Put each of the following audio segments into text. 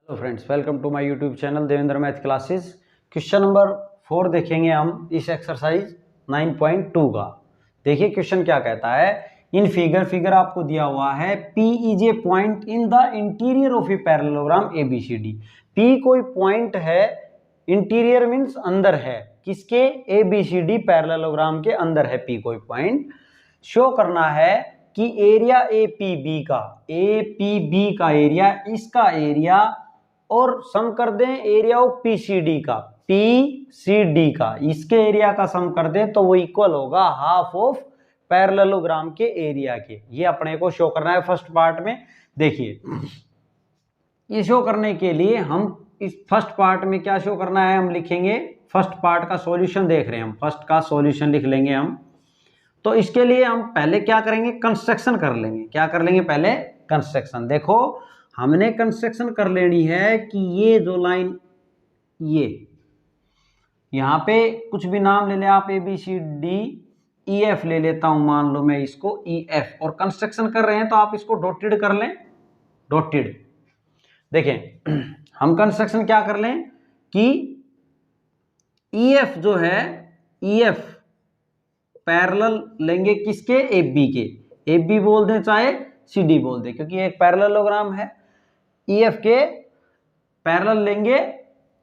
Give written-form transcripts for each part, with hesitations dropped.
Hello friends, welcome to my YouTube channel Devendra math classes. Question number 4 देखेंगे हम इस exercise 9.2 का। देखिए क्वेश्चन क्या कहता है। इन फिगर आपको दिया हुआ है, P is a point in the interior of a parallelogram ABCD। P कोई पॉइंट है, इंटीरियर मीन्स अंदर है, किसके? ABCD पैरेललोग्राम के अंदर है P कोई पॉइंट। शो करना है कि एरिया APB का एरिया, इसका एरिया, और सम कर दें एरिया ऑफ PCD का, इसके एरिया का सम कर दें तो वो इक्वल होगा हाफ ऑफ पैरेललोग्राम के एरिया के। ये अपने को शो करना है फर्स्ट पार्ट में। देखिए, ये शो करने के लिए हम इस फर्स्ट पार्ट में क्या शो करना है, हम लिखेंगे फर्स्ट पार्ट का सॉल्यूशन। देख रहे हैं हम, फर्स्ट का सॉल्यूशन लिख लेंगे हम। तो इसके लिए हम पहले क्या करेंगे, कंस्ट्रक्शन कर लेंगे। क्या कर लेंगे? पहले कंस्ट्रक्शन। देखो, हमने कंस्ट्रक्शन कर लेनी है कि ये जो लाइन, ये यहां पे कुछ भी नाम ले ले आप, ABCD, EF ले लेता हूं, मान लो मैं इसको EF, और कंस्ट्रक्शन कर रहे हैं तो आप इसको डॉटेड कर लें, डॉटेड। देखें, हम कंस्ट्रक्शन क्या कर लें कि EF जो है, EF पैरेलल लेंगे किसके? AB के। AB बोल दें चाहे CD बोल दें, क्योंकि एक पैरेललोग्राम है। EF के पैरेलल लेंगे,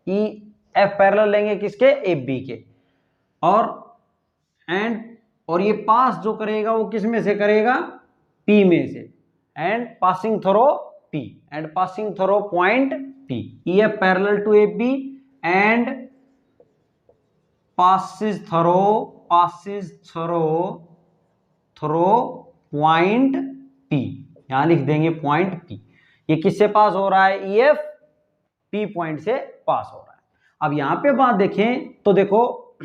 EF पैरेलल लेंगे किसके? AB के। और ये पास जो करेगा वो किस में से करेगा? P में से। And passing through P, and passing through point P। EF parallel to AB and passes through point P। यहां लिख देंगे पॉइंट P। ये किससे पास हो रहा है? EF P पॉइंट से पास हो रहा है। अब यहां पे बात देखें तो देखो,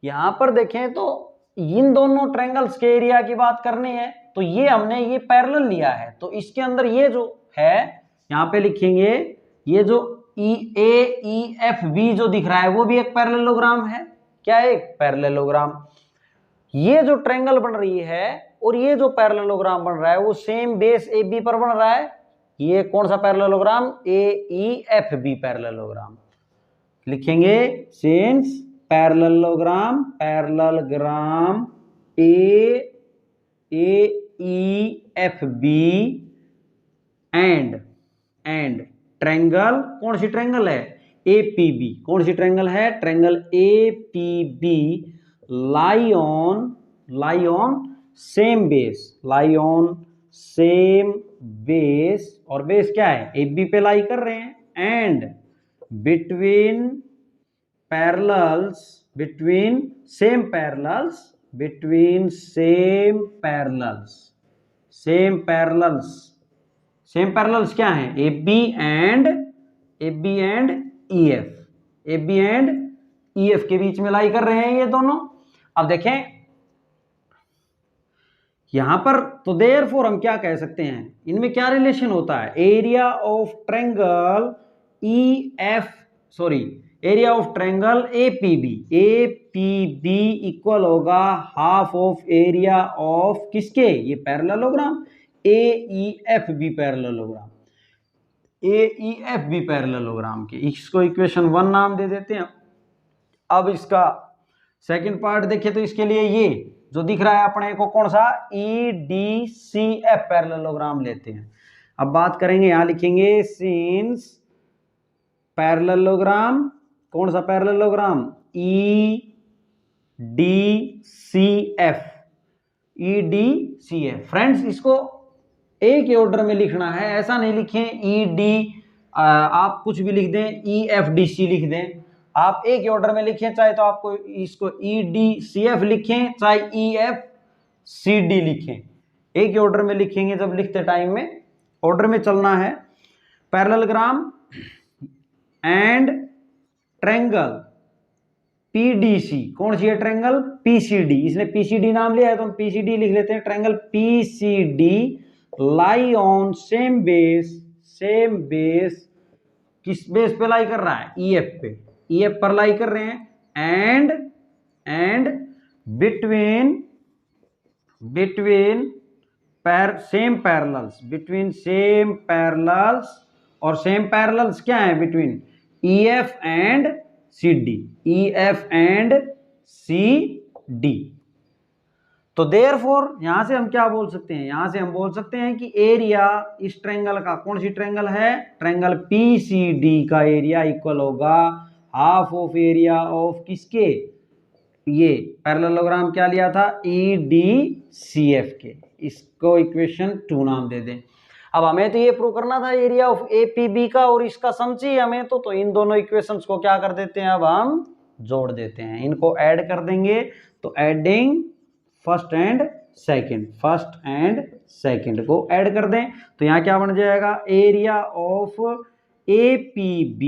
यहां पर देखें तो इन दोनों ट्रायंगल्स के एरिया की बात करनी है, तो ये हमने ये पैरेलल लिया है, तो इसके अंदर ये जो है, यहां पे लिखेंगे ये जो EAEFB जो दिख रहा है वो भी एक पैरेललोग्राम है। क्या है? एक पैरेललोग्राम। ये जो ट्रायंगल बन रही है और ये जो पैरेललोग्राम बन रहा है वो सेम बेस AB पर बन रहा है। ये कौन सा पैरेललोग्राम? AEFB parallelogram. लिखेंगे since parallelogram AEFB and triangle, कौन सी ट्रायंगल है? APB। कौन सी ट्रायंगल है? Triangle APB lie on same base, और बेस क्या है? AB पे लाई कर रहे हैं। एंड बिटवीन सेम पैरेलल्स क्या हैं? AB एंड EF के बीच में लाई कर रहे हैं ये दोनों। अब देखें यहां पर, तो देयरफॉर हम क्या कह सकते हैं, इनमें क्या रिलेशन होता है? Area of triangle APB equal होगा हाफ ऑफ एरिया ऑफ किसके? ये पैरेललोग्राम AEFB पैरेललोग्राम के। इसको इक्वेशन 1 नाम दे देते हैं। अब इसका सेकंड पार्ट देखें तो इसके लिए ये जो दिख रहा है अपने को, कौन सा? EDCF पैरेललोग्राम लेते हैं। अब बात करेंगे, यहां लिखेंगे सिंस पैरेललोग्राम, कौन सा पैरेललोग्राम? EDCF। फ्रेंड्स, इसको एक ही ऑर्डर में लिखना है, ऐसा नहीं लिखें आप कुछ भी लिख दें, EFDC लिख दें। आप एक ही ऑर्डर में लिखें, चाहे तो आपको इसको EDCF लिखें, चाहे EFCD लिखें। एक ही ऑर्डर में लिखेंगे, जब लिखते टाइम में ऑर्डर में चलना है। पैरेललोग्राम एंड ट्रायंगल PDC, कौन सी है? Triangle PCD। इसने PCD नाम लिया है तो हम PCD लिख लेते हैं। Triangle PCD lie on same base. किस बेस पे लाई कर रहा है? EF पे। EF पर लाई कर रहे हैं। एंड बिटवीन सेम पैरेलल्स और सेम पैरेलल्स क्या है between EF and CD, EF and CD। तो देयरफॉर यहां से हम क्या बोल सकते हैं, यहां से हम बोल सकते हैं कि एरिया इस ट्रायंगल का, कौन सी ट्रायंगल है, ट्रायंगल PCD का एरिया इक्वल होगा हाफ ऑफ एरिया ऑफ किसके, ये पैरेललोग्राम क्या लिया था, EDCF के। इसको इक्वेशन 2 नाम दे दें। अब हमें तो ये प्रूव करना था एरिया ऑफ APB का, और इसका सम चाहिए हमें, तो इन दोनों इक्वेशंस को क्या कर देते हैं, अब हम जोड़ देते हैं, इनको ऐड कर देंगे। तो एडिंग फर्स्ट एंड सेकंड को ऐड कर दें, तो यहाँ क्या बन जाएगा, area of APB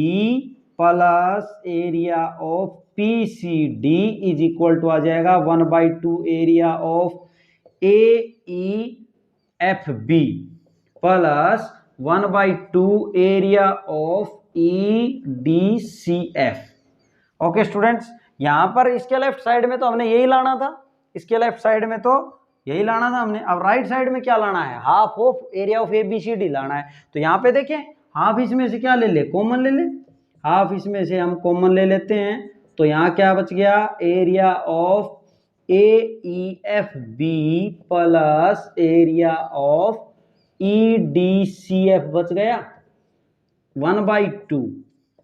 plus area of PCD is equal to आ जाएगा 1/2 area of AEFB plus 1/2 area of EDCF। Okay students, यहां पर इसके लेफ्ट साइड में तो हमने यही लाना था, इसके लेफ्ट साइड में तो यही लाना था हमने। अब राइट साइड में क्या लाना है, half of area of ABCD लाना है। तो यहाँ पे देखें, हाफ इसमें से क्या ले ले, कॉमन ले ले, हाफ इसमें से हम कॉमन ले लेते हैं। तो यहाँ क्या बच गया, area of AEFB plus area of EDCF बच गया 1/2।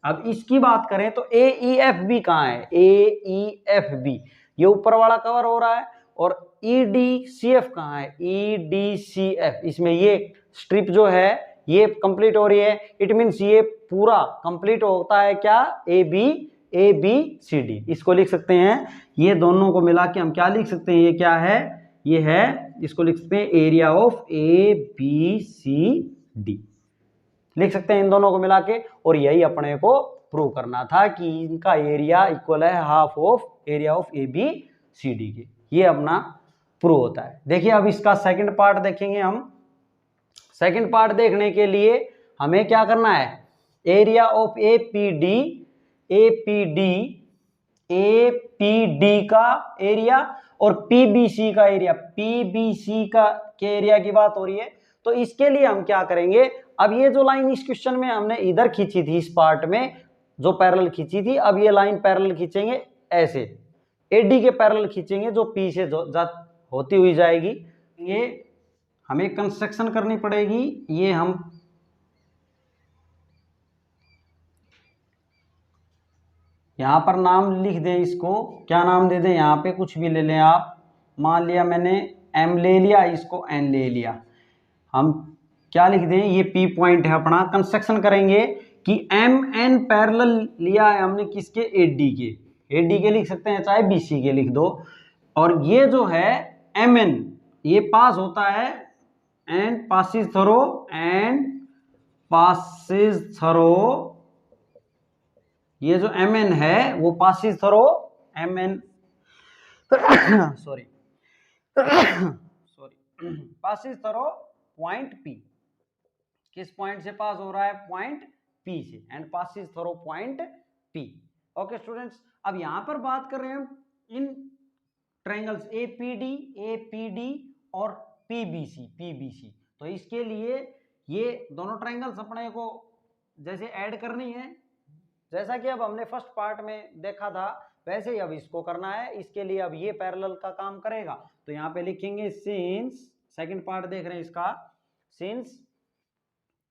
अब इसकी बात करें तो AEFB कहाँ है, AEFB ये ऊपर वाला कवर हो रहा है, और EDCF कहाँ है, EDCF इसमें ये स्ट्रिप जो है ये कंप्लीट हो रही है। इट मींस ये पूरा कंप्लीट होता है क्या, ABCD। इसको लिख सकते हैं, ये दोनों को मिला के हम क्या लिख सकते हैं, ये क्या है, ये है, इसको लिख सकते हैं एरिया ऑफ ABCD लिख सकते हैं इन दोनों को मिला के। और यही अपने को प्रूव करना था कि इनका एरिया इक्वल है half of area of ABCD के। ये अपना प्रूव होता है। देखिए अब इसका सेकंड पार्ट देखेंगे हम। सेकंड पार्ट देखने के लिए हमें क्या करना है, एरिया ऑफ APD का एरिया और PBC का एरिया, PBC का के एरिया की बात हो रही है। तो इसके लिए हम क्या करेंगे, अब ये जो लाइन इस क्वेश्चन में हमने इधर खींची थी, इस पार्ट में जो पैरेलल खींची थी, अब ये लाइन पैरेलल खींचेंगे ऐसे, AD के पैरेलल खींचेंगे जो P से होती हुई जाएगी। ये हमें कंस्ट्रक्शन करनी पड़ेगी, ये हम यहां पर नाम लिख दें, इसको क्या नाम दे दें, यहां पे कुछ भी ले लें आप। मान लिया मैंने M ले लिया, इसको N ले लिया, हम क्या लिख दें, ये P पॉइंट है अपना। कंस्ट्रक्शन करेंगे कि MN पैरेलल लिया है हमने किसके, AD के लिख सकते हैं, चाहे BC के लिख दो। और ये जो है MN ये पास होता है एंड पासिस थ्रो, ये जो MN है वो passes throw MN sorry passes throw point P। किस पॉइंट से पास हो रहा है, पॉइंट P से, and passes throw point P। Okay students, अब यहां पर बात कर रहे हैं इन ट्रायंगल्स APD और PBC। तो इसके लिए ये दोनों ट्रायंगल्स अपने को जैसे ऐड करनी है, जैसा कि अब हमने फर्स्ट पार्ट में देखा था वैसे ही अब इसको करना है। इसके लिए अब ये पैरेलल का काम करेगा, तो यहाँ पे लिखेंगे सिंस, सेकंड पार्ट देख रहे हैं इसका, सिंस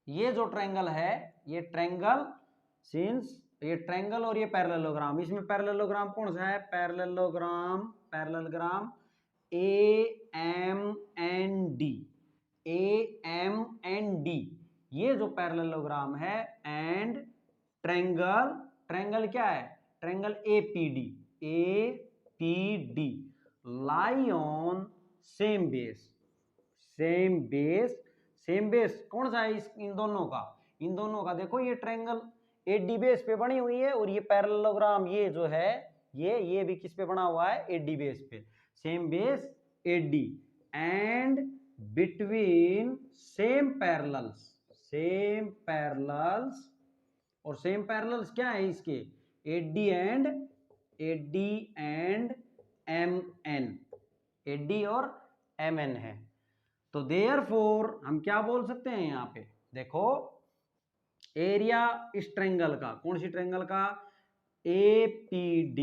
ये जो ट्रायंगल है, ये ट्रायंगल, सिंस ये ट्रायंगल और ये पैरेललोग्राम, इसमें पैरेललोग्राम कौन सा है, पैरेललोग्राम AMND, ये जो पैरेललोग्राम है, एंड ट्रायंगल क्या है, triangle APD lie on same base कौन सा है इन दोनों का देखो, ये ट्रायंगल AD बेस पे बनी हुई है, और ये पैरेललोग्राम ये जो है ये भी किस पे बना हुआ है, AD बेस पे, same base AD, and between same parallels और सेम पैरेलल्स क्या है इसके, AD एंड MN, और MN है। तो देयरफॉर हम क्या बोल सकते हैं यहाँ पे, देखो एरिया इस ट्रायंगल का, कौन सी ट्रायंगल का, APD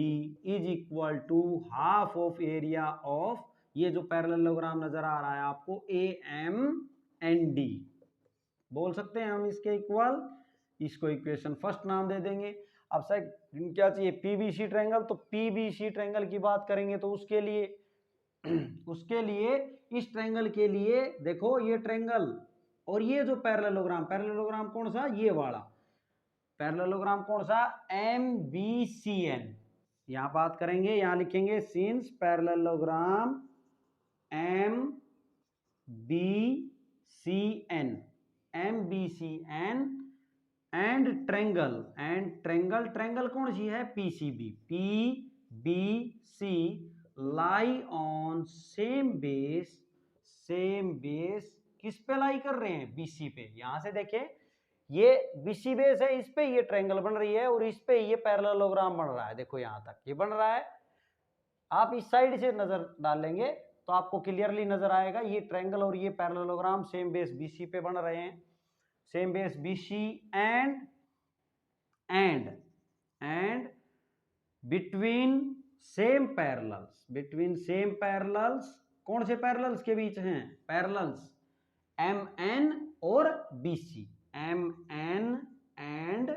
is equal to half of area of, ये जो पैरेललोग्राम नजर आ रहा है आपको, AMND बोल सकते हैं हम इसके इक्वल। इसको इक्वेशन फर्स्ट नाम दे देंगे। अब सेकंड क्या चाहिए, PBC ट्रायंगल, तो PBC ट्रायंगल की बात करेंगे तो उसके लिए इस ट्रायंगल के लिए देखो, ये ट्रायंगल और ये जो पैरेललोग्राम कौन सा, ये वाला पैरेललोग्राम कौन सा, MBCN। यहां बात करेंगे, यहां लिखेंगे since parallelogram MBCN and triangle कौन सी है, PBC lie on same base किस पे लाई कर रहे हैं, BC पे। यहां से देखें, ये BC बेस है, इस पे ये ट्रायंगल बन रही है और इस पे ये पैरेललोग्राम बन रहा है। देखो यहां तक ये बन रहा है। आप इस साइड से नजर डालेंगे तो आपको क्लियरली नजर आएगा, ये ट्रायंगल और ये पैरेललोग्राम सेम बेस BC पे बन रहे हैं। Same base BC and between same parallels, कौन से पैरेलल्स के बीच हैं, पैरेलल्स MN और BC, MN एंड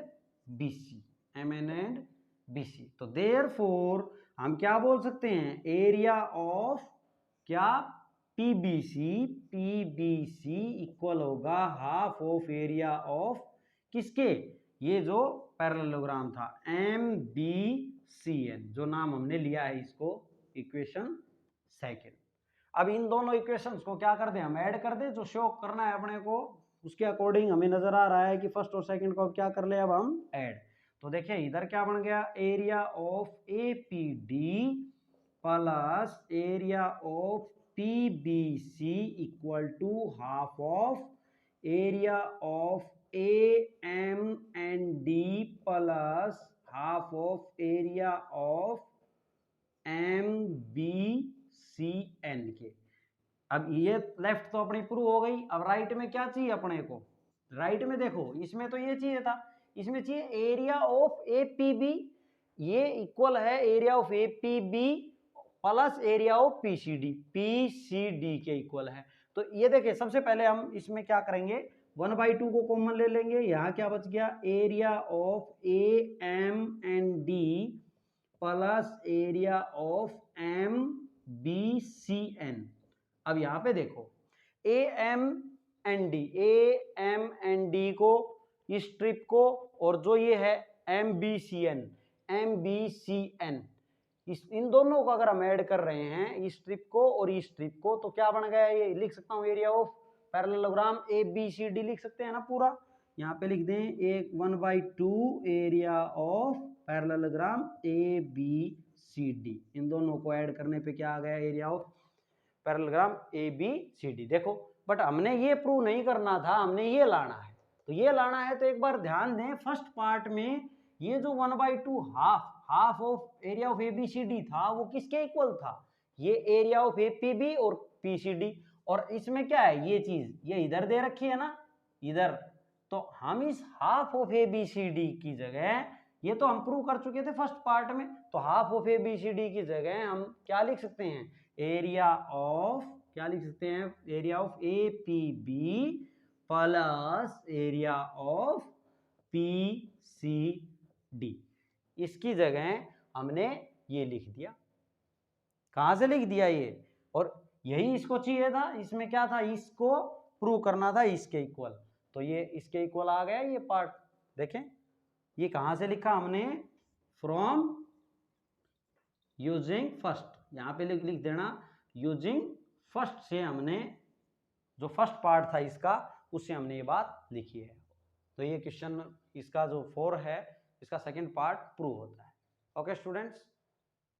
BC। तो देयरफॉर हम क्या बोल सकते हैं, एरिया ऑफ क्या, PBC इक्वल होगा हाफ ऑफ एरिया ऑफ किसके, ये जो पैरेललोग्राम था MBCN, जो नाम हमने लिया है इसको इक्वेशन सेकंड। अब इन दोनों इक्वेशंस को क्या कर दें, हम ऐड कर दें, जो शो करना है अपने को उसके अकॉर्डिंग हमें नजर आ रहा है कि फर्स्ट और सेकंड को क्या कर ले, अब हम ऐड। तो देखिए इधर क्या बन गया, area of APD plus area of PBC equal to half of area of AMND plus half of area of MBCN के। अब ये लेफ्ट तो अपनी प्रूव हो गई। अब राइट में क्या चाहिए अपने को, राइट में देखो, इसमें तो ये चाहिए था, इसमें चाहिए एरिया ऑफ APB, ये इक्वल है area of APB plus area of PCD के इक्वल है। तो ये देखिए, सबसे पहले हम इसमें क्या करेंगे, 1/2 को कॉमन ले लेंगे। यहाँ क्या बच गया, area of AMND plus area of MBCN। अब यहाँ पे देखो, AMND को, इस ट्रिप को, और जो ये है MBCN, इन दोनों को अगर हम ऐड कर रहे हैं, इस ट्रिप को और इस ट्रिप को, तो क्या बन गया, ये लिख सकता हूँ एरिया ऑफ पैरेललोग्राम ABCD लिख सकते हैं ना पूरा। यहाँ पे लिख दें 1/2 एरिया ऑफ पैरेललोग्राम ABCD। इन दोनों को ऐड करने पे क्या आ गया, एरिया ऑफ पैरेललोग्राम ABCD। देखो, बट हमने ये प्रूव नहीं करना था, हमने ये लाना है। तो ये लाना है तो एक बार ध्यान दें, फर्स्ट पार्ट में ये जो 1/2 half of area of ABCD था, वो किसके इक्वल था, ये एरिया ऑफ APB और PCD। और इसमें क्या है, ये चीज ये इधर दे रखी है ना, इधर। तो हम इस हाफ ऑफ ABCD की जगह, ये तो हम प्रूव कर चुके थे फर्स्ट पार्ट में, तो हाफ ऑफ ABCD की जगह हम क्या लिख सकते हैं, एरिया ऑफ, क्या लिख सकते हैं, area of APB plus area of PCD। इसकी जगह हमने ये लिख दिया। कहां से लिख दिया ये, और यही इसको चाहिए था। इसमें क्या था, इसको प्रूव करना था इसके इक्वल, तो ये इसके इक्वल आ गया ये पार्ट। देखें ये कहां से लिखा हमने, फ्रॉम यूजिंग फर्स्ट, यहां पे लिख देना यूजिंग फर्स्ट से, हमने जो फर्स्ट पार्ट था इसका, उससे हमने ये बात लिखी है। तो ये क्वेश्चन इसका जो 4 है, इसका सेकंड पार्ट प्रूव होता है। Okay students.